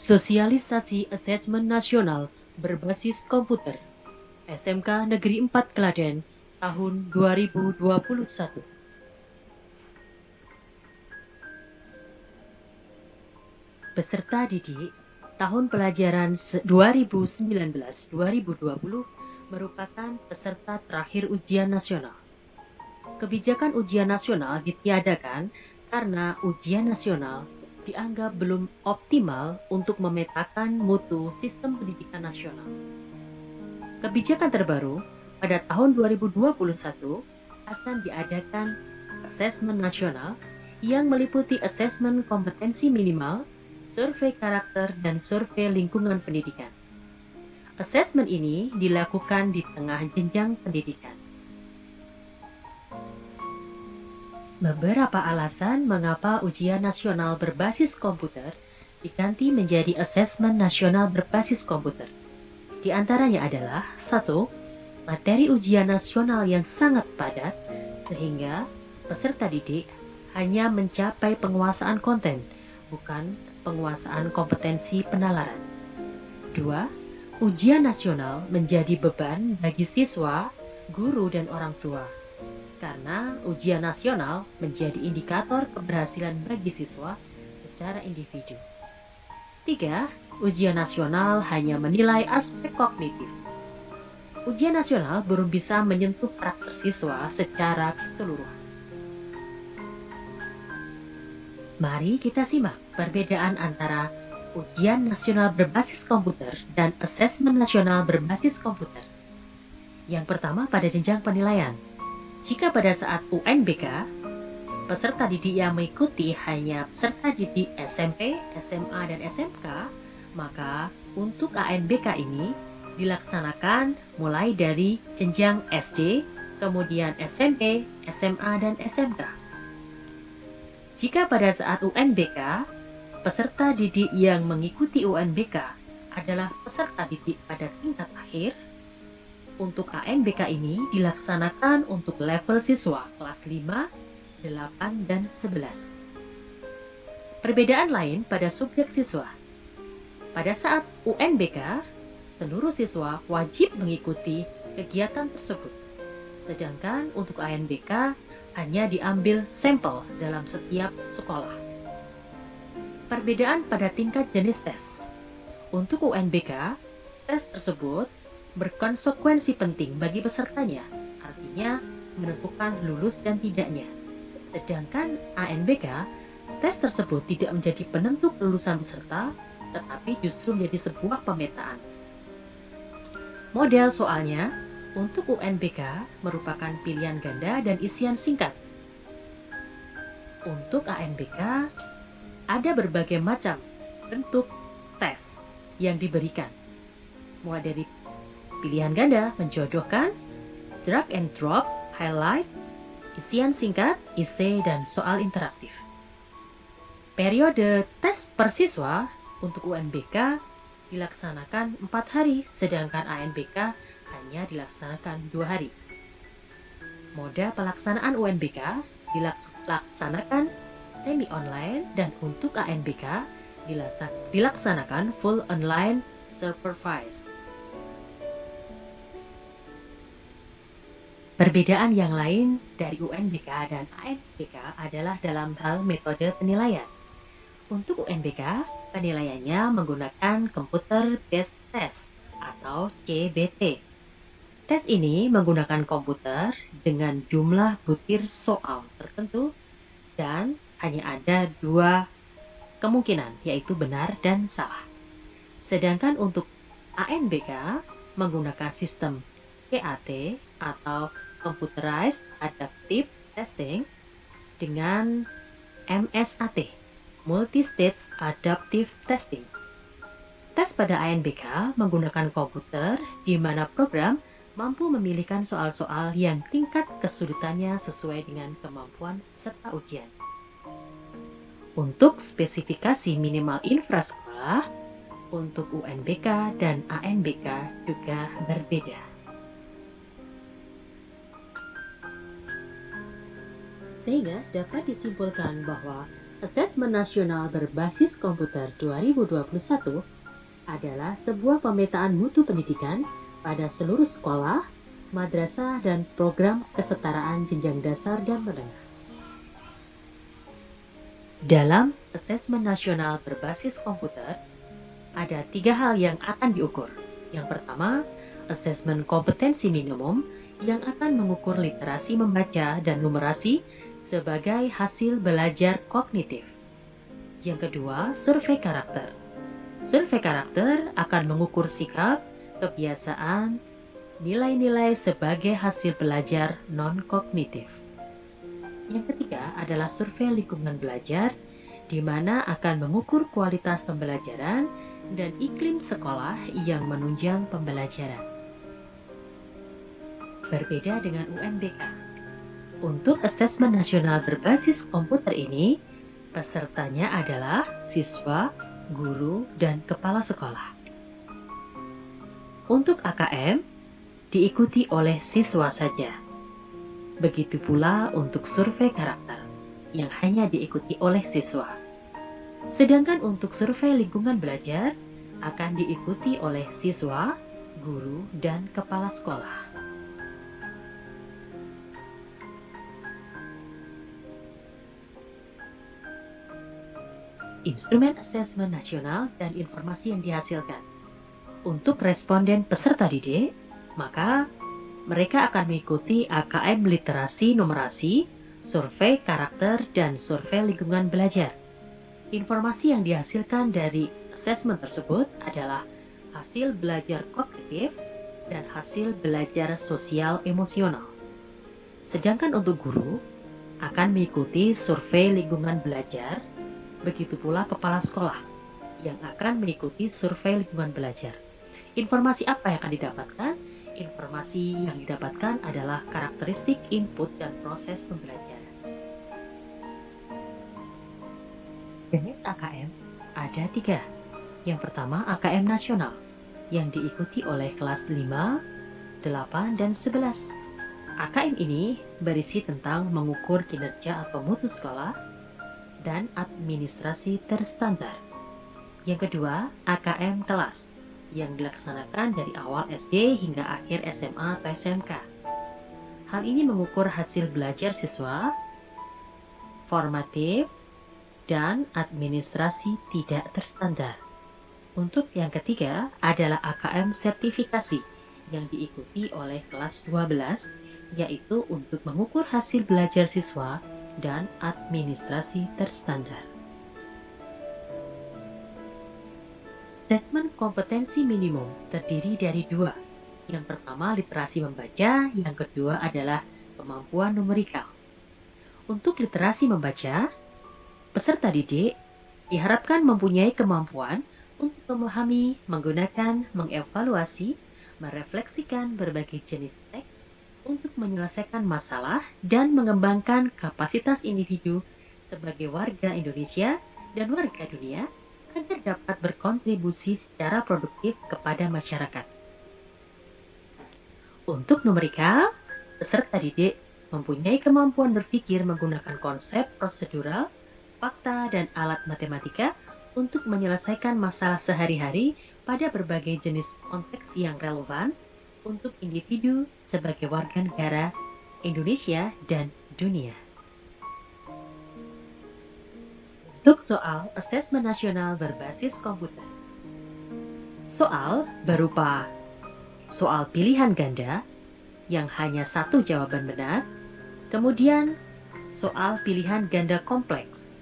Sosialisasi Asesmen Nasional Berbasis Komputer SMK Negeri 4 Klaten tahun 2021. Peserta didik tahun pelajaran 2019-2020 merupakan peserta terakhir ujian nasional. Kebijakan ujian nasional ditiadakan karena ujian nasional dianggap belum optimal untuk memetakan mutu sistem pendidikan nasional. Kebijakan terbaru pada tahun 2021 akan diadakan asesmen nasional yang meliputi asesmen kompetensi minimal, survei karakter, dan survei lingkungan pendidikan. Asesmen ini dilakukan di tengah jenjang pendidikan. Beberapa alasan mengapa ujian nasional berbasis komputer diganti menjadi asesmen nasional berbasis komputer. Di antaranya adalah 1. Materi ujian nasional yang sangat padat sehingga peserta didik hanya mencapai penguasaan konten, bukan penguasaan kompetensi penalaran. 2. Ujian nasional menjadi beban bagi siswa, guru, dan orang tua. Karena ujian nasional menjadi indikator keberhasilan bagi siswa secara individu. 3. Ujian nasional hanya menilai aspek kognitif. Ujian nasional belum bisa menyentuh karakter siswa secara keseluruhan. Mari kita simak perbedaan antara ujian nasional berbasis komputer dan asesmen nasional berbasis komputer. Yang pertama pada jenjang penilaian. Jika pada saat UNBK, peserta didik yang mengikuti hanya peserta didik SMP, SMA, dan SMK, maka untuk ANBK ini dilaksanakan mulai dari jenjang SD, kemudian SMP, SMA, dan SMK. Jika pada saat UNBK, peserta didik yang mengikuti UNBK adalah peserta didik pada tingkat akhir, untuk ANBK ini dilaksanakan untuk level siswa kelas 5, 8, dan 11. Perbedaan lain pada subjek siswa. Pada saat UNBK, seluruh siswa wajib mengikuti kegiatan tersebut. Sedangkan untuk ANBK hanya diambil sampel dalam setiap sekolah. Perbedaan pada tingkat jenis tes. Untuk UNBK, tes tersebut berkonsekuensi penting bagi pesertanya, artinya menentukan lulus dan tidaknya. Sedangkan ANBK, tes tersebut tidak menjadi penentu kelulusan peserta, tetapi justru menjadi sebuah pemetaan. Model soalnya untuk UNBK merupakan pilihan ganda dan isian singkat. Untuk ANBK, ada berbagai macam bentuk tes yang diberikan, mulai dari pilihan ganda, menjodohkan, drag and drop, highlight, isian singkat, esai, dan soal interaktif. Periode tes per siswa untuk UNBK dilaksanakan 4 hari, sedangkan ANBK hanya dilaksanakan 2 hari. Moda pelaksanaan UNBK dilaksanakan semi-online dan untuk ANBK dilaksanakan full online supervised. Perbedaan yang lain dari UNBK dan ANBK adalah dalam hal metode penilaian. Untuk UNBK, penilaiannya menggunakan Computer Based Test atau CBT. Tes ini menggunakan komputer dengan jumlah butir soal tertentu dan hanya ada 2 kemungkinan, yaitu benar dan salah. Sedangkan untuk ANBK menggunakan sistem CAT atau Computerized Adaptive Testing dengan MSAT, Multi-Stage Adaptive Testing. Tes pada ANBK menggunakan komputer di mana program mampu memilihkan soal-soal yang tingkat kesulitannya sesuai dengan kemampuan peserta ujian. Untuk spesifikasi minimal infrasekolah, untuk UNBK dan ANBK juga berbeda. Sehingga dapat disimpulkan bahwa Asesmen Nasional Berbasis Komputer 2021 adalah sebuah pemetaan mutu pendidikan pada seluruh sekolah, madrasah, dan program kesetaraan jenjang dasar dan menengah. Dalam Asesmen Nasional Berbasis Komputer, ada 3 hal yang akan diukur. Yang pertama, asesmen kompetensi minimum yang akan mengukur literasi membaca dan numerasi sebagai hasil belajar kognitif. Yang kedua, survei karakter. Survei karakter akan mengukur sikap, kebiasaan, nilai-nilai sebagai hasil belajar non-kognitif. Yang ketiga adalah survei lingkungan belajar, di mana akan mengukur kualitas pembelajaran dan iklim sekolah yang menunjang pembelajaran. Berbeda dengan UNBK, untuk asesmen nasional berbasis komputer ini, pesertanya adalah siswa, guru, dan kepala sekolah. Untuk AKM, diikuti oleh siswa saja. Begitu pula untuk survei karakter, yang hanya diikuti oleh siswa. Sedangkan untuk survei lingkungan belajar akan diikuti oleh siswa, guru, dan kepala sekolah. Instrumen asesmen nasional dan informasi yang dihasilkan. Untuk responden peserta didik, maka mereka akan mengikuti AKM literasi numerasi, survei karakter, dan survei lingkungan belajar. Informasi yang dihasilkan dari asesmen tersebut adalah hasil belajar kognitif dan hasil belajar sosial emosional. Sedangkan untuk guru akan mengikuti survei lingkungan belajar, begitu pula kepala sekolah yang akan mengikuti survei lingkungan belajar. Informasi apa yang akan didapatkan? Informasi yang didapatkan adalah karakteristik input dan proses pembelajaran. Jenis AKM ada 3. Yang pertama AKM nasional, yang diikuti oleh kelas 5, 8, dan 11. AKM ini berisi tentang mengukur kinerja atau mutu sekolah dan administrasi terstandar. Yang kedua, AKM kelas, yang dilaksanakan dari awal SD hingga akhir SMA atau SMK. Hal ini mengukur hasil belajar siswa, formatif, dan administrasi tidak terstandar. Untuk yang ketiga adalah AKM sertifikasi yang diikuti oleh kelas 12, yaitu untuk mengukur hasil belajar siswa dan administrasi terstandar. Asesmen kompetensi minimum terdiri dari 2. Yang pertama literasi membaca, yang kedua adalah kemampuan numerikal. Untuk literasi membaca, peserta didik diharapkan mempunyai kemampuan untuk memahami, menggunakan, mengevaluasi, merefleksikan berbagai jenis teks untuk menyelesaikan masalah dan mengembangkan kapasitas individu sebagai warga Indonesia dan warga dunia agar dapat berkontribusi secara produktif kepada masyarakat. Untuk numerikal, peserta didik mempunyai kemampuan berpikir menggunakan konsep prosedural, fakta, dan alat matematika untuk menyelesaikan masalah sehari-hari pada berbagai jenis konteks yang relevan untuk individu sebagai warga negara Indonesia dan dunia. Untuk soal asesmen nasional berbasis komputer. Soal berupa soal pilihan ganda yang hanya satu jawaban benar, kemudian soal pilihan ganda kompleks,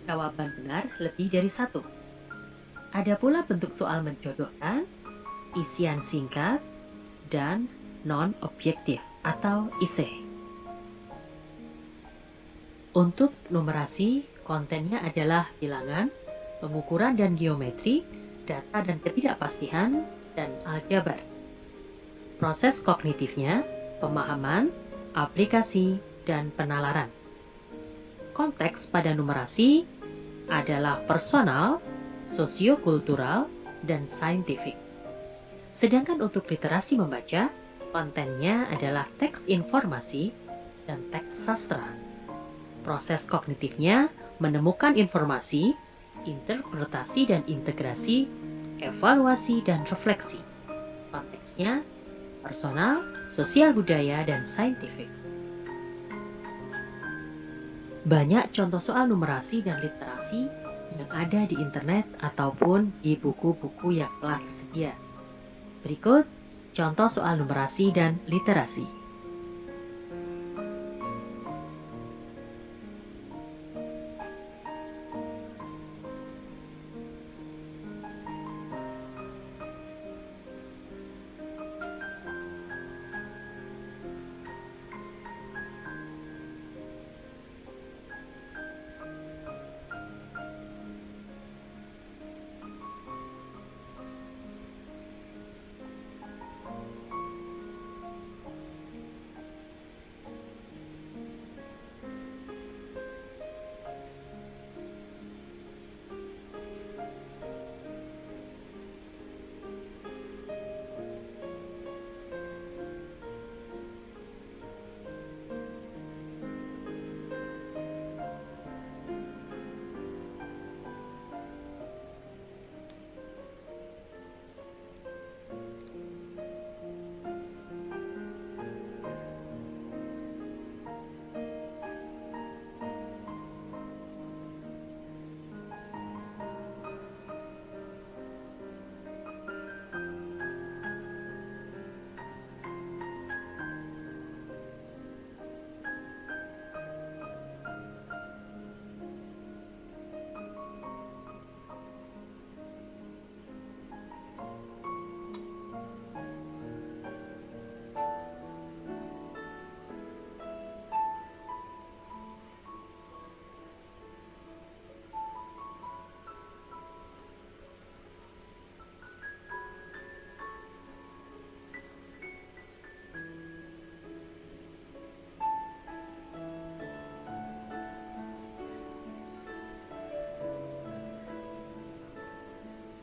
jawaban benar lebih dari satu. Ada pula bentuk soal menjodohkan, isian singkat, dan non-objektif atau IC. Untuk numerasi, kontennya adalah bilangan, pengukuran dan geometri, data dan ketidakpastian, dan aljabar. Proses kognitifnya, pemahaman, aplikasi, dan penalaran. Konteks pada numerasi adalah personal, sosiokultural, dan saintifik. Sedangkan untuk literasi membaca, kontennya adalah teks informasi dan teks sastra. Proses kognitifnya, menemukan informasi, interpretasi dan integrasi, evaluasi dan refleksi. Konteksnya personal, sosial budaya, dan saintifik. Banyak contoh soal numerasi dan literasi yang ada di internet ataupun di buku-buku yang telah tersedia. Berikut contoh soal numerasi dan literasi.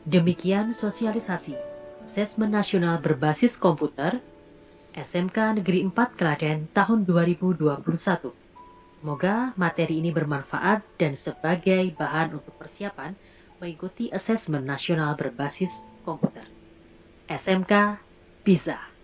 Demikian sosialisasi Asesmen Nasional Berbasis Komputer SMK Negeri 4 Klaten tahun 2021. Semoga materi ini bermanfaat dan sebagai bahan untuk persiapan mengikuti Asesmen Nasional Berbasis Komputer. SMK bisa.